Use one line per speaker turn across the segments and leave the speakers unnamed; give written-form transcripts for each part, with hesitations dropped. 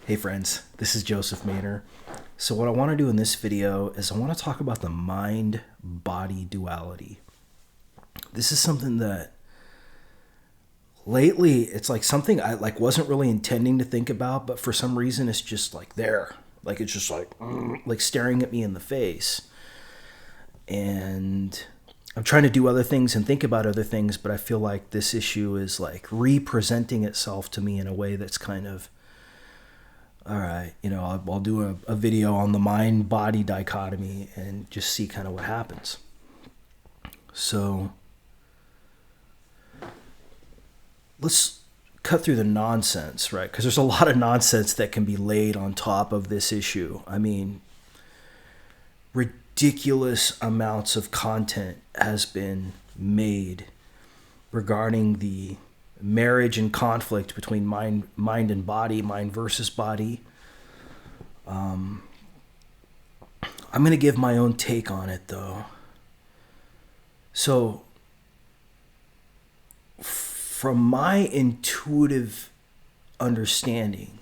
Hey friends, this is Joseph Maynor. So what I want to do in this video is I want to talk about the mind-body duality. This is something that lately it's like something I wasn't really intending to think about, but for some reason it's just like there. Like it's just like staring at me in the face. And I'm trying to do other things and think about other things, but I feel like this issue is like representing itself to me in a way that's kind of, all right, I'll do a video on the mind-body dichotomy and just see kind of what happens. So let's cut through the nonsense, right? Because there's a lot of nonsense that can be laid on top of this issue. I mean, ridiculous amounts of content has been made regarding the marriage and conflict between mind and body, mind versus body. I'm going to give my own take on it, though. So, from my intuitive understanding,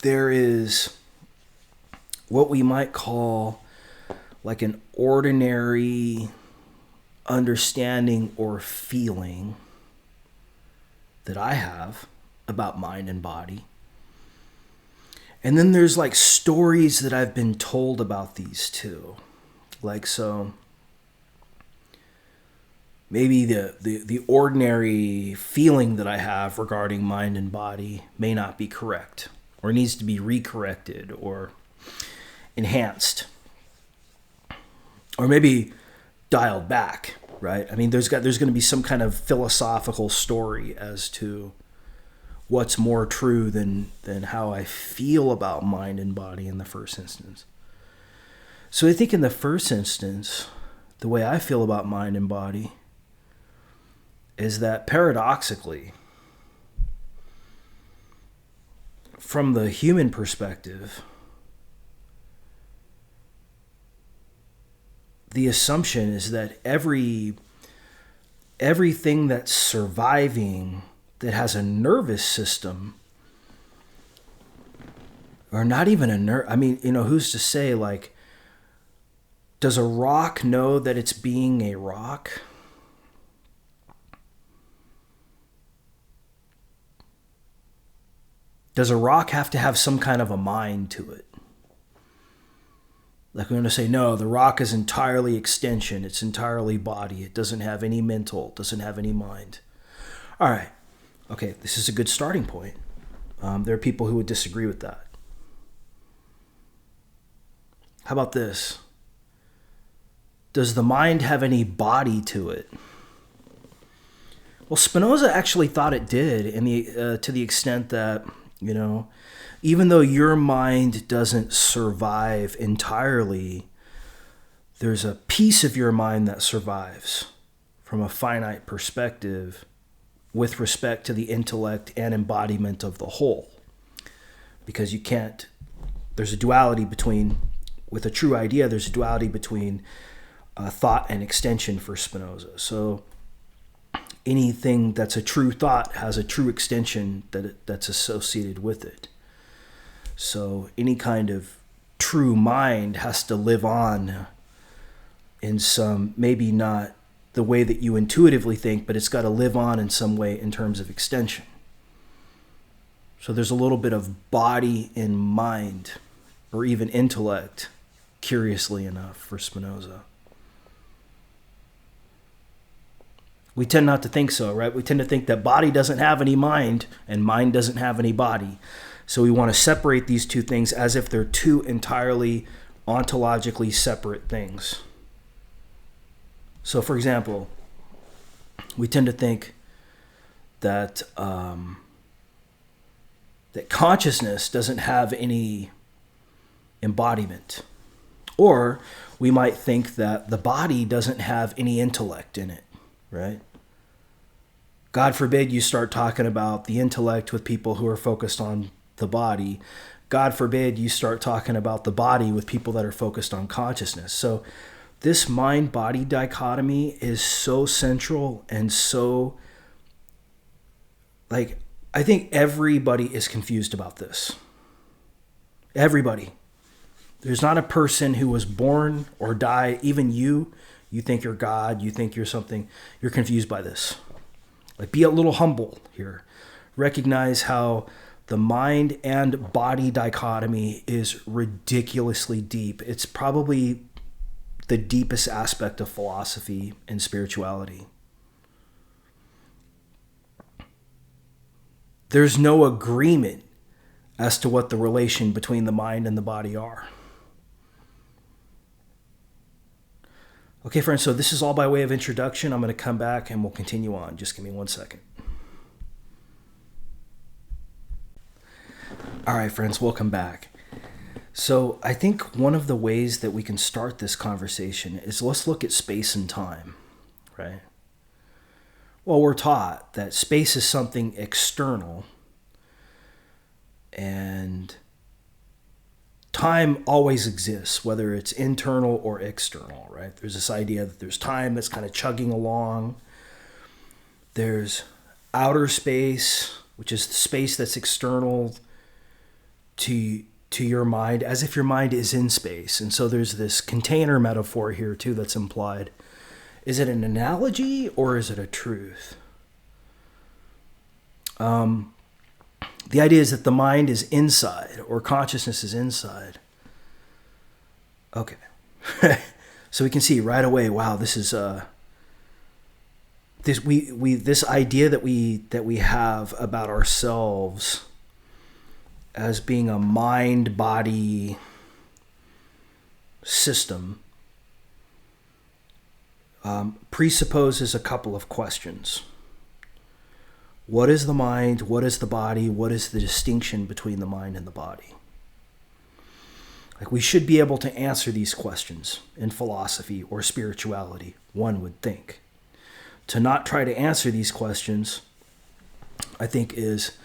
there is what we might call like an ordinary understanding or feeling that I have about mind and body. And then there's like stories that I've been told about these two. Like, so maybe the ordinary feeling that I have regarding mind and body may not be correct or needs to be recorrected or enhanced or maybe dialed back, right? I mean, there's going to be some kind of philosophical story as to what's more true than how I feel about mind and body in the first instance. So I think in the first instance, the way I feel about mind and body is that paradoxically, from the human perspective, the assumption is that everything that's surviving that has a nervous system, or not even a nerve, I mean, who's to say, like, does a rock know that it's being a rock? Does a rock have to have some kind of a mind to it? Like, we're going to say, no, the rock is entirely extension. It's entirely body. It doesn't have any mental. It doesn't have any mind. All right. Okay, this is a good starting point. There are people who would disagree with that. How about this? Does the mind have any body to it? Well, Spinoza actually thought it did, to the extent that, even though your mind doesn't survive entirely, there's a piece of your mind that survives from a finite perspective with respect to the intellect and embodiment of the whole. Because there's a duality with a true idea, there's a duality between thought and extension for Spinoza. So anything that's a true thought has a true extension that's associated with it. So any kind of true mind has to live on in some, maybe not the way that you intuitively think, but it's got to live on in some way in terms of extension. So there's a little bit of body in mind, or even intellect, curiously enough, for Spinoza. We tend not to think so, right? We tend to think that body doesn't have any mind and mind doesn't have any body. So we want to separate these two things as if they're two entirely ontologically separate things. So, for example, we tend to think that that consciousness doesn't have any embodiment. Or we might think that the body doesn't have any intellect in it, right? God forbid you start talking about the intellect with people who are focused on the body. God forbid you start talking about the body with people that are focused on consciousness. So this mind-body dichotomy is so central and so, like, I think everybody is confused about this. Everybody. There's not a person who was born or died, even you think you're God, you think you're something, you're confused by this. Like, be a little humble here. Recognize how the mind and body dichotomy is ridiculously deep. It's probably the deepest aspect of philosophy and spirituality. There's no agreement as to what the relation between the mind and the body are. Okay, friends, so this is all by way of introduction. I'm going to come back and we'll continue on. Just give me 1 second. All right, friends, welcome back. So I think one of the ways that we can start this conversation is let's look at space and time, right? Well, we're taught that space is something external and time always exists, whether it's internal or external, right? There's this idea that there's time that's kind of chugging along. There's outer space, which is the space that's external to your mind, as if your mind is in space. And so there's this container metaphor here too that's implied. Is it an analogy or is it a truth? The idea is that the mind is inside, or consciousness is inside. Okay. So we can see right away, wow, this is this idea that we have about ourselves as being a mind-body system presupposes a couple of questions. What is the mind? What is the body? What is the distinction between the mind and the body? Like, we should be able to answer these questions in philosophy or spirituality, one would think. To not try to answer these questions, I think is,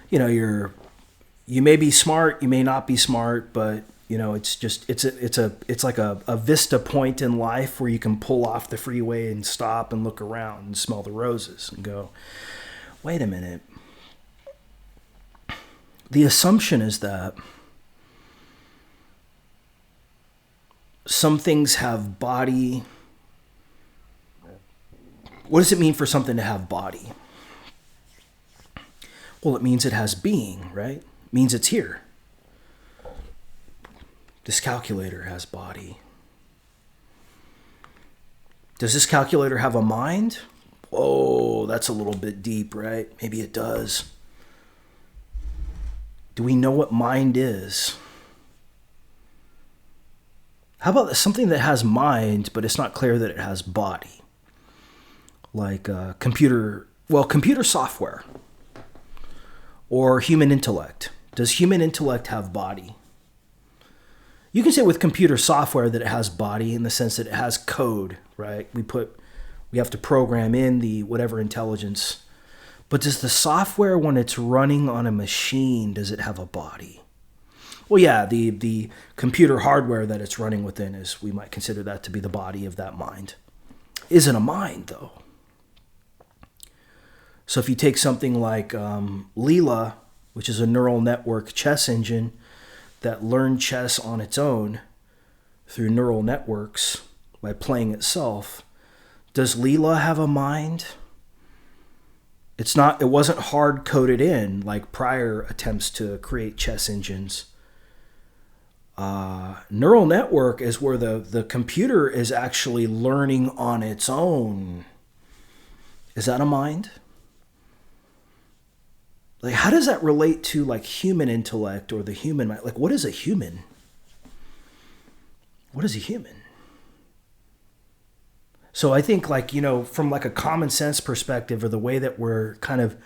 you may be smart, you may not be smart, but it's like a vista point in life where you can pull off the freeway and stop and look around and smell the roses and go, wait a minute. The assumption is that some things have body. What does it mean for something to have body? Well, it means it has being, right? It means it's here. This calculator has body. Does this calculator have a mind? Whoa, that's a little bit deep, right? Maybe it does. Do we know what mind is? How about something that has mind, but it's not clear that it has body? Like computer software or human intellect. Does human intellect have body? You can say with computer software that it has body in the sense that it has code, right? We have to program in the whatever intelligence. But does the software, when it's running on a machine, does it have a body? Well, yeah, the computer hardware that it's running within we might consider that to be the body of that mind. Isn't a mind, though. So if you take something like Leela, which is a neural network chess engine that learned chess on its own through neural networks by playing itself, does Leela have a mind? It wasn't hard coded in like prior attempts to create chess engines. Neural network is where the computer is actually learning on its own. Is that a mind? Like, how does that relate to like human intellect or the human mind? Like, what is a human? What is a human? So I think from like a common sense perspective, or the way that we're kind of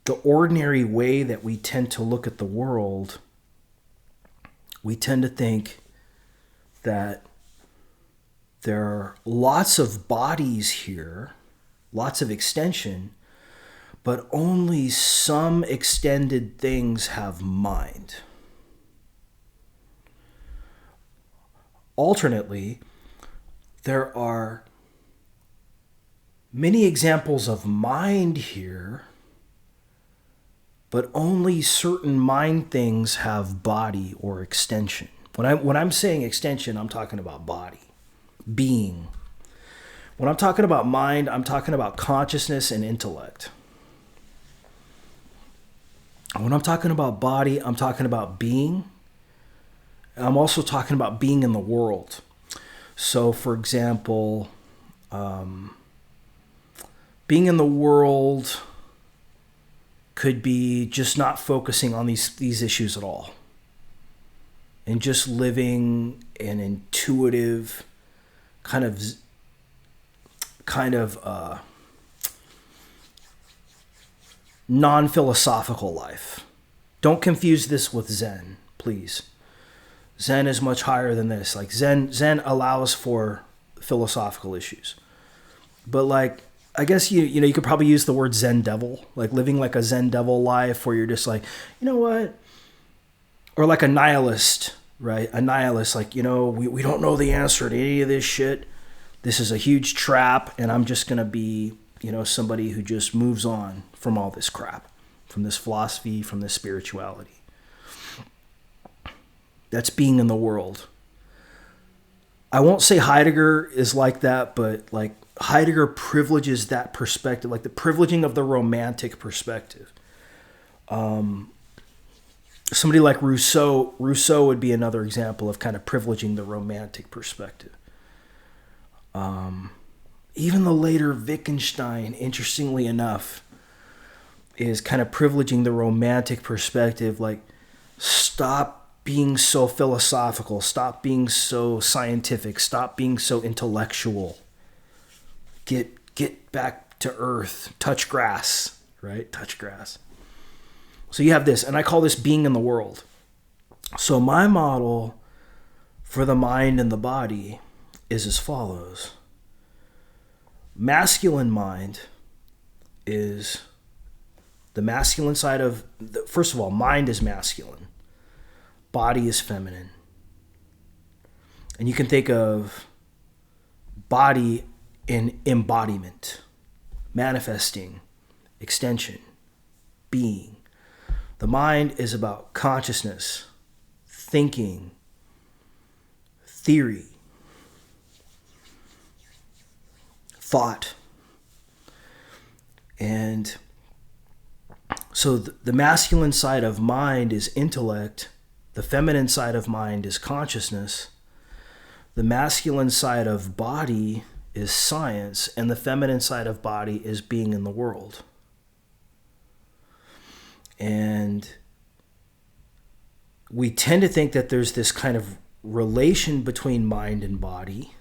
the ordinary way that we tend to look at the world, we tend to think that there are lots of bodies here, lots of extension, but only some extended things have mind. Alternately, there are many examples of mind here, but only certain mind things have body or extension. When I'm saying extension, I'm talking about body, being. When I'm talking about mind, I'm talking about consciousness and intellect. When I'm talking about body, I'm talking about being. I'm also talking about being in the world. So, for example, being in the world could be just not focusing on these issues at all, and just living an intuitive kind of non-philosophical life. Don't confuse this with Zen, please. Zen is much higher than this. Like Zen allows for philosophical issues, but like, I guess you could probably use the word Zen devil, like living like a Zen devil life where you're just like, you know what, or like a nihilist, right? A nihilist, like, we don't know the answer to any of this shit. This is a huge trap, and I'm just gonna be, somebody who just moves on from all this crap, from this philosophy, from this spirituality. That's being in the world. I won't say Heidegger is like that, but like Heidegger privileges that perspective, like the privileging of the romantic perspective. Somebody like Rousseau would be another example of kind of privileging the romantic perspective. Even the later Wittgenstein, interestingly enough, is kind of privileging the romantic perspective. Like, stop being so philosophical, stop being so scientific, stop being so intellectual. Get back to earth, touch grass, right? Touch grass. So you have this, and I call this being in the world. So my model for the mind and the body is as follows. Masculine mind is the masculine side of, first of all, mind is masculine. Body is feminine. And you can think of body in embodiment, manifesting, extension, being. The mind is about consciousness, thinking, theory, thought. And so the masculine side of mind is intellect. The feminine side of mind is consciousness. The masculine side of body is science, and the feminine side of body is being in the world. And we tend to think that there's this kind of relation between mind and body.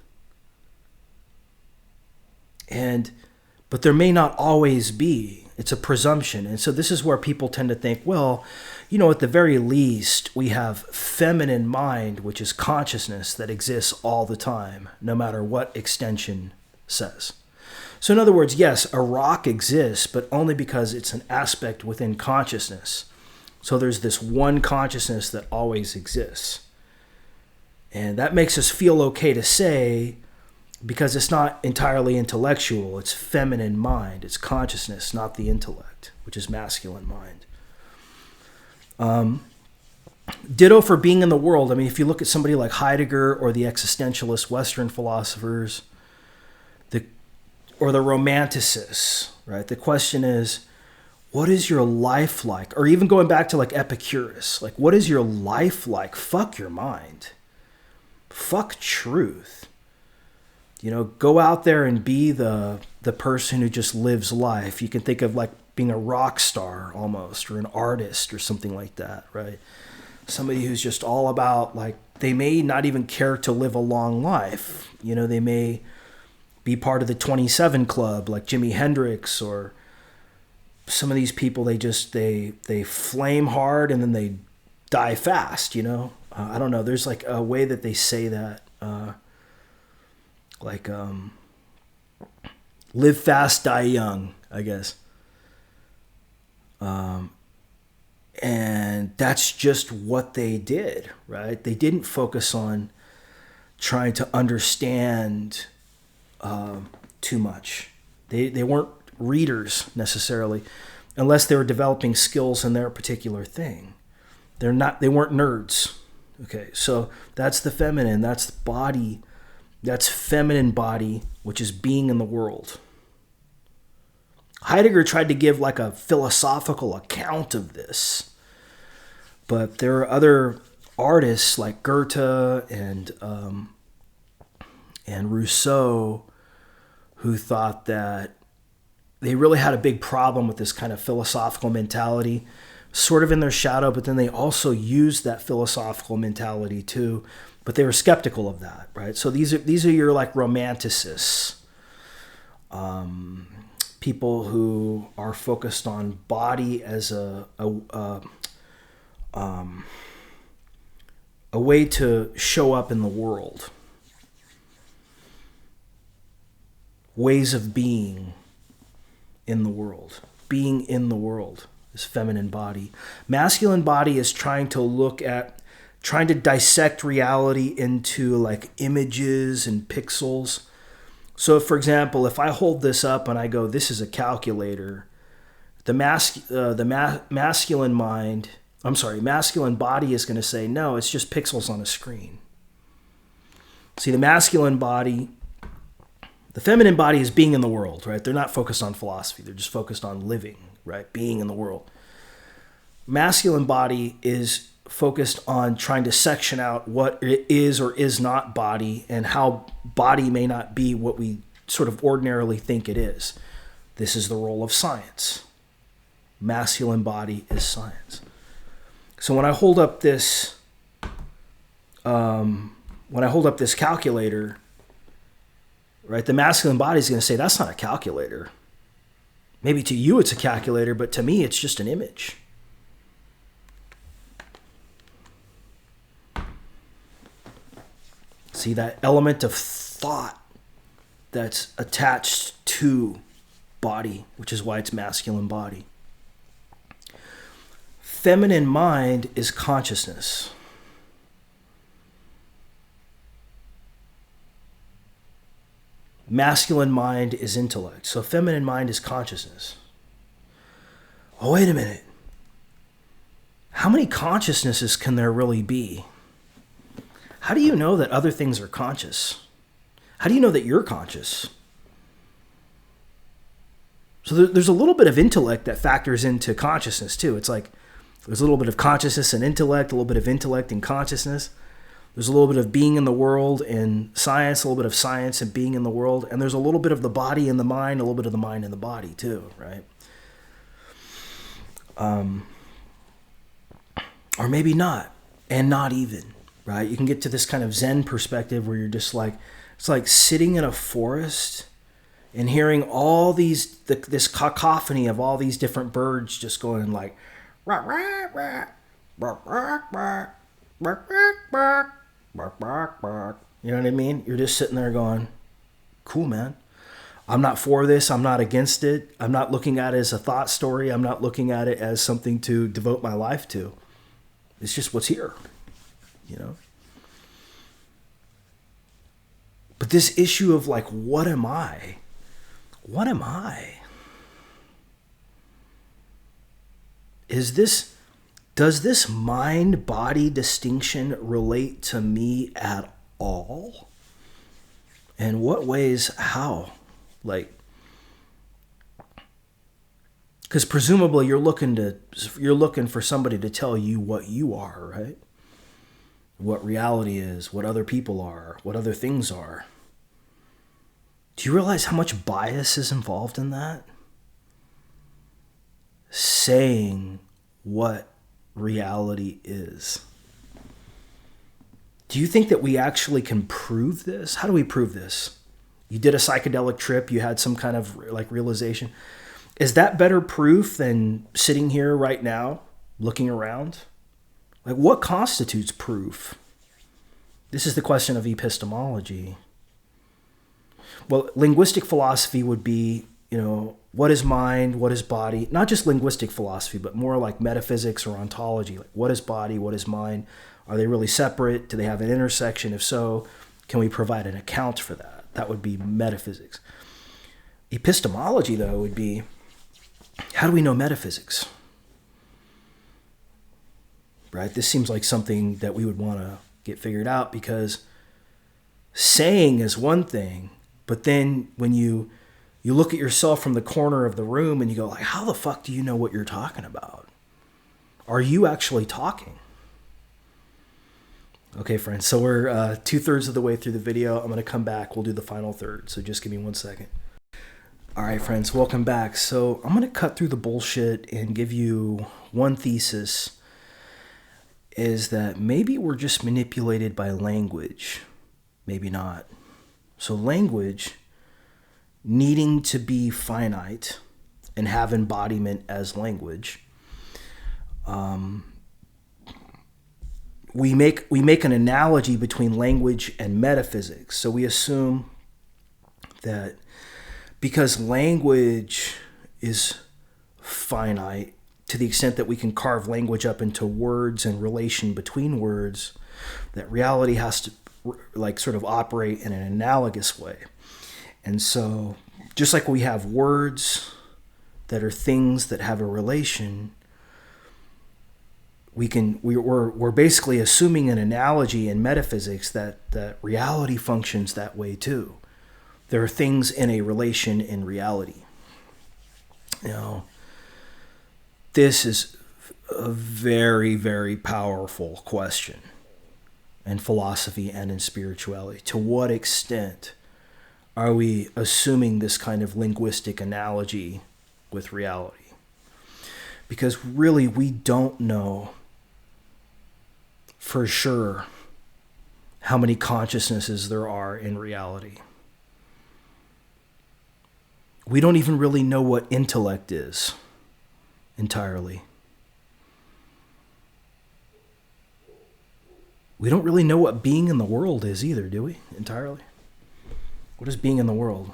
But there may not always be. It's a presumption. And so this is where people tend to think, well, at the very least, we have feminine mind, which is consciousness that exists all the time, no matter what extension says. So in other words, yes, a rock exists, but only because it's an aspect within consciousness. So there's this one consciousness that always exists. And that makes us feel okay to say, because it's not entirely intellectual, it's feminine mind, it's consciousness, not the intellect, which is masculine mind. Ditto for being in the world. I mean, if you look at somebody like Heidegger or the existentialist Western philosophers, or the romanticists, right? The question is, what is your life like? Or even going back to like Epicurus, like, what is your life like? Fuck your mind. Fuck truth. Go out there and be the person who just lives life. You can think of like being a rock star almost, or an artist or something like that, right? Somebody who's just all about, like, they may not even care to live a long life. They may be part of the 27 Club, like Jimi Hendrix, or some of these people, they flame hard and then they die fast, I don't know. There's like a way that they say that, live fast, die young, I guess. And that's just what they did, right? They didn't focus on trying to understand too much. They weren't readers necessarily. unless they were developing skills in their particular thing. They weren't nerds. Okay, so that's the feminine, that's body, that's feminine body, which is being in the world. Heidegger tried to give like a philosophical account of this, but there are other artists like Goethe and Rousseau who thought that they really had a big problem with this kind of philosophical mentality, sort of in their shadow, but then they also used that philosophical mentality too, but they were skeptical of that, right? So these are your like romanticists, people who are focused on body as a way to show up in the world, ways of being in the world, being in the world. This feminine body. Masculine body is trying to dissect reality into like images and pixels. So for example, if I hold this up and I go, this is a calculator, masculine body is going to say, no, it's just pixels on a screen. See, the feminine body is being in the world, right? They're not focused on philosophy. They're just focused on living, right? Being in the world. Masculine body is focused on trying to section out what it is or is not body and how body may not be what we sort of ordinarily think it is. This is the role of science. Masculine body is science. So when I hold up this calculator, right, the masculine body is going to say, that's not a calculator. Maybe to you it's a calculator, but to me it's just an image. See, that element of thought that's attached to body, which is why it's masculine body. Feminine mind is consciousness. Masculine mind is intellect. So feminine mind is consciousness. Oh, wait a minute. How many consciousnesses can there really be? How do you know that other things are conscious? How do you know that you're conscious? So there's a little bit of intellect that factors into consciousness too. It's like there's a little bit of consciousness and intellect, a little bit of intellect and consciousness. There's a little bit of being in the world and science, a little bit of science and being in the world. And there's a little bit of the body and the mind, a little bit of the mind and the body too, right? Or maybe not, and not even, right? You can get to this kind of Zen perspective where you're just like, it's like sitting in a forest and hearing all this cacophony of all these different birds just going like, rah, rah, rah, rah, rah, rah, rah, rah, rah. You know what I mean? You're just sitting there going, cool, man. I'm not for this. I'm not against it. I'm not looking at it as a thought story. I'm not looking at it as something to devote my life to. It's just what's here, you know? But this issue of like, what am I? What am I? Does this mind-body distinction relate to me at all? In what ways? How? Like, because presumably you're looking for somebody to tell you what you are, right? What reality is, what other people are, what other things are. Do you realize how much bias is involved in that? Saying what reality is. Do you think that we actually can prove this? How do we prove this? You did a psychedelic trip, you had some kind of like realization. Is that better proof than sitting here right now, looking around? Like, what constitutes proof? This is the question of epistemology. Well, linguistic philosophy would be, what is mind, what is body? Not just linguistic philosophy, but more like metaphysics or ontology. Like, what is body, what is mind? Are they really separate? Do they have an intersection? If so, can we provide an account for that? That would be metaphysics. Epistemology, though, would be, how do we know metaphysics? Right? This seems like something that we would want to get figured out, because saying is one thing, but then when you look at yourself from the corner of the room and you go, like, how the fuck do you know what you're talking about? Are you actually talking? Okay, friends, so we're 2/3 of the way through the video. I'm going to come back. We'll do the final third, so just give me 1 second. All right, friends, welcome back. So I'm going to cut through the bullshit and give you one thesis, is that maybe we're just manipulated by language. Maybe not. So language needing to be finite and have embodiment as language, we make an analogy between language and metaphysics. So we assume that because language is finite, to the extent that we can carve language up into words and relation between words, that reality has to like sort of operate in an analogous way. And so just like we have words that are things that have a relation, we're basically assuming an analogy in metaphysics that reality functions that way too. There are things in a relation in reality. You know, this is a very, very powerful question in philosophy and in spirituality. To what extent are we assuming this kind of linguistic analogy with reality? Because really, we don't know for sure how many consciousnesses there are in reality. We don't even really know what intellect is entirely. We don't really know what being in the world is either, do we? Entirely. What is being in the world?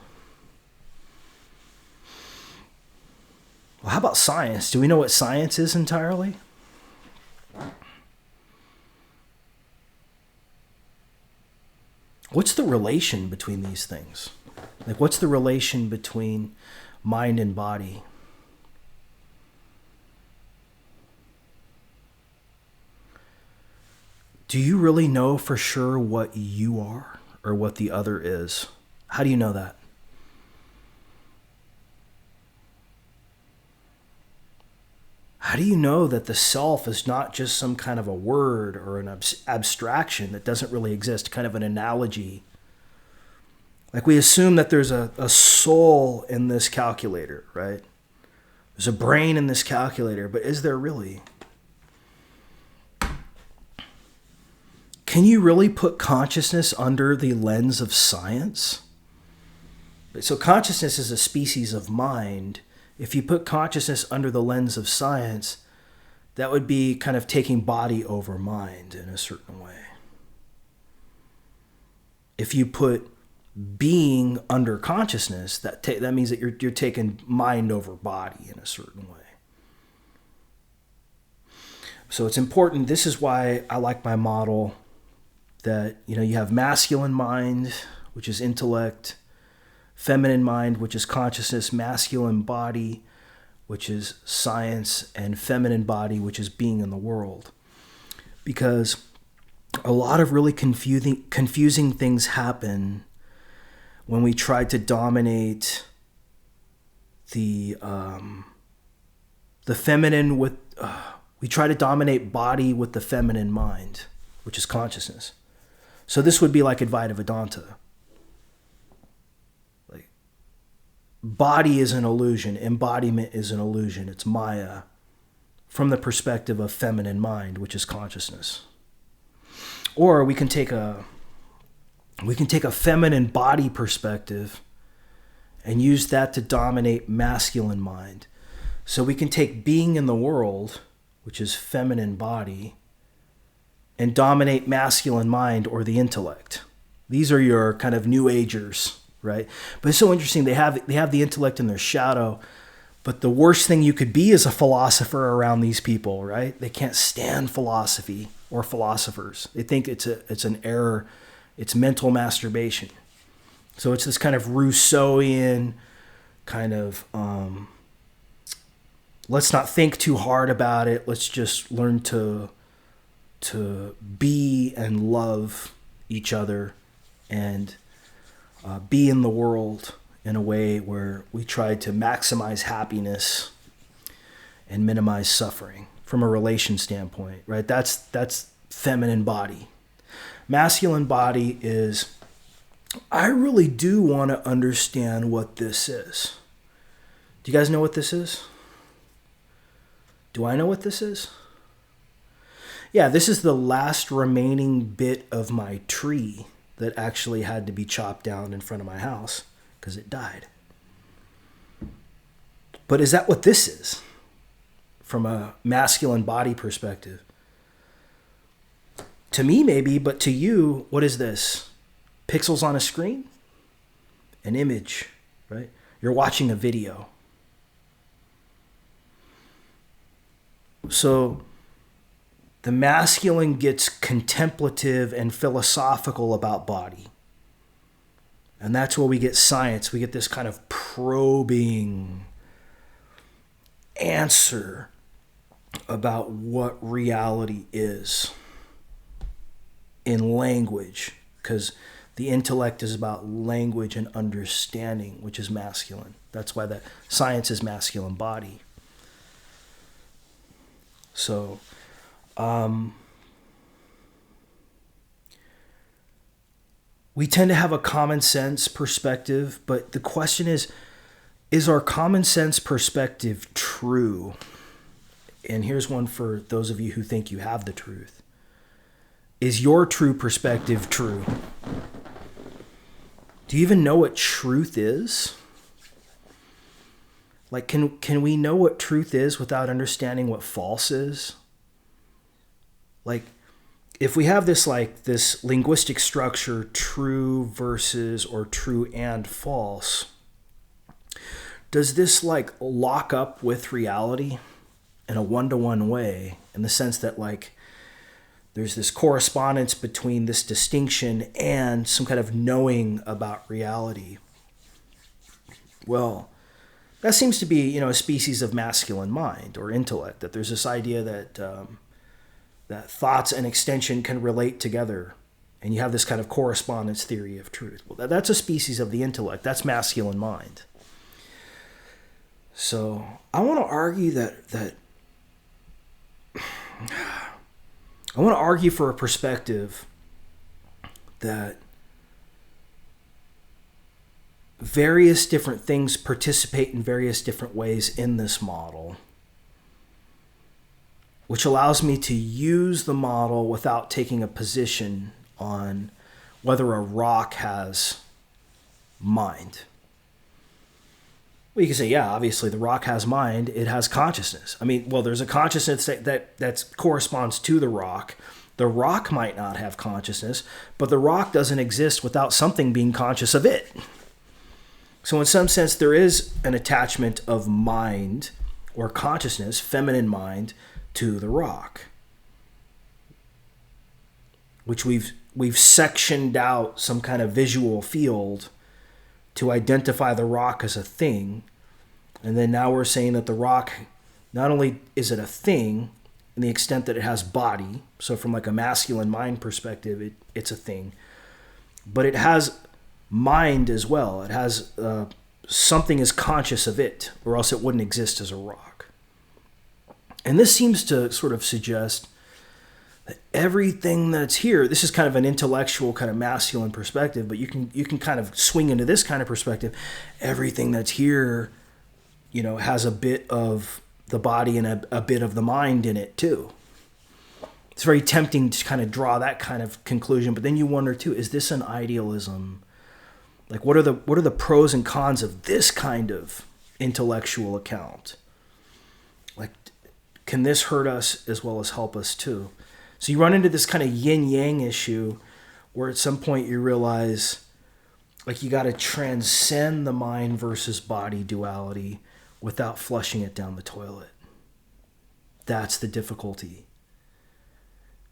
Well, how about science? Do we know what science is entirely? What's the relation between these things? Like, what's the relation between mind and body? Do you really know for sure what you are or what the other is? How do you know that? How do you know that the self is not just some kind of a word or an abstraction that doesn't really exist, kind of an analogy? Like, we assume that there's a soul in this calculator, right? There's a brain in this calculator, but is there really? Can you really put consciousness under the lens of science? So consciousness is a species of mind. If you put consciousness under the lens of science, that would be kind of taking body over mind in a certain way. If you put being under consciousness, that means that you're taking mind over body in a certain way. So it's important. This is why I like my model that, you know, you have masculine mind, which is intellect, feminine mind, which is consciousness, masculine body, which is science, and feminine body, which is being in the world. Because a lot of really confusing things happen when we try to dominate the feminine with, we try to dominate body with the feminine mind, which is consciousness. So this would be like Advaita Vedanta. Like, body is an illusion, embodiment is an illusion, it's Maya, from the perspective of feminine mind, which is consciousness. Or we can take a feminine body perspective and use that to dominate masculine mind. So we can take being in the world, which is feminine body, and dominate masculine mind or the intellect. These are your kind of New Agers, right? But it's so interesting. They have the intellect in their shadow, but the worst thing you could be is a philosopher around these people, right? They can't stand philosophy or philosophers. They think it's an error. It's mental masturbation. So it's this kind of Rousseauian kind of let's not think too hard about it. Let's just learn to be and love each other and be in the world in a way where we try to maximize happiness and minimize suffering from a relation standpoint, right? That's feminine body. Masculine body is, I really do want to understand what this is. Do you guys know what this is? Do I know what this is? Yeah, this is the last remaining bit of my tree that actually had to be chopped down in front of my house because it died. But is that what this is from a masculine body perspective? To me, maybe, but to you, what is this? Pixels on a screen? An image, right? You're watching a video. So the masculine gets contemplative and philosophical about body. And that's where we get science. We get this kind of probing answer about what reality is in language, because the intellect is about language and understanding, which is masculine. That's why that science is masculine body. So, we tend to have a common sense perspective, but the question is our common sense perspective true? And here's one for those of you who think you have the truth. Is your true perspective true? Do you even know what truth is? Like, can we know what truth is without understanding what false is? Like, if we have this linguistic structure, true versus or true and false, does this lock up with reality in a one-to-one way, in the sense that there's this correspondence between this distinction and some kind of knowing about reality? Well, that seems to be, a species of masculine mind or intellect, that there's this idea that that thoughts and extension can relate together, and you have this kind of correspondence theory of truth. Well, that's a species of the intellect. That's masculine mind. So I want to argue that I want to argue for a perspective that various different things participate in various different ways in this model, which allows me to use the model without taking a position on whether a rock has mind. Well, you can say, yeah, obviously the rock has mind. It has consciousness. I mean, well, there's a consciousness that corresponds to the rock. The rock might not have consciousness, but the rock doesn't exist without something being conscious of it. So in some sense, there is an attachment of mind or consciousness, feminine mind, to the rock, which we've sectioned out some kind of visual field to identify the rock as a thing. And then now we're saying that the rock, not only is it a thing in the extent that it has body, so from a masculine mind perspective, it's a thing, but it has mind as well. It has something is conscious of it, or else it wouldn't exist as a rock. And this seems to sort of suggest that everything that's here, this is kind of an intellectual kind of masculine perspective, but you can kind of swing into this kind of perspective. Everything that's here, has a bit of the body and a bit of the mind in it too. It's very tempting to kind of draw that kind of conclusion, but then you wonder too, is this an idealism? What are the pros and cons of this kind of intellectual account? Can this hurt us as well as help us too? So you run into this kind of yin-yang issue where at some point you realize you got to transcend the mind versus body duality without flushing it down the toilet. That's the difficulty.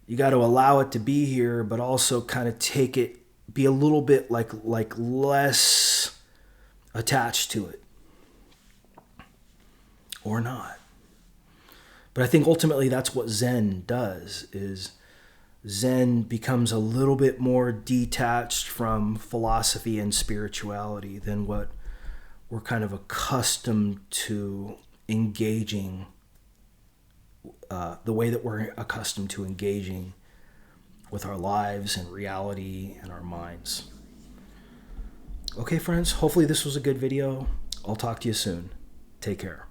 You got to allow it to be here, but also kind of take it, be a little bit less attached to it. Or not. But I think ultimately that's what Zen does, is Zen becomes a little bit more detached from philosophy and spirituality than what we're kind of accustomed to engaging, the way that we're accustomed to engaging with our lives and reality and our minds. Okay, friends, hopefully this was a good video. I'll talk to you soon. Take care.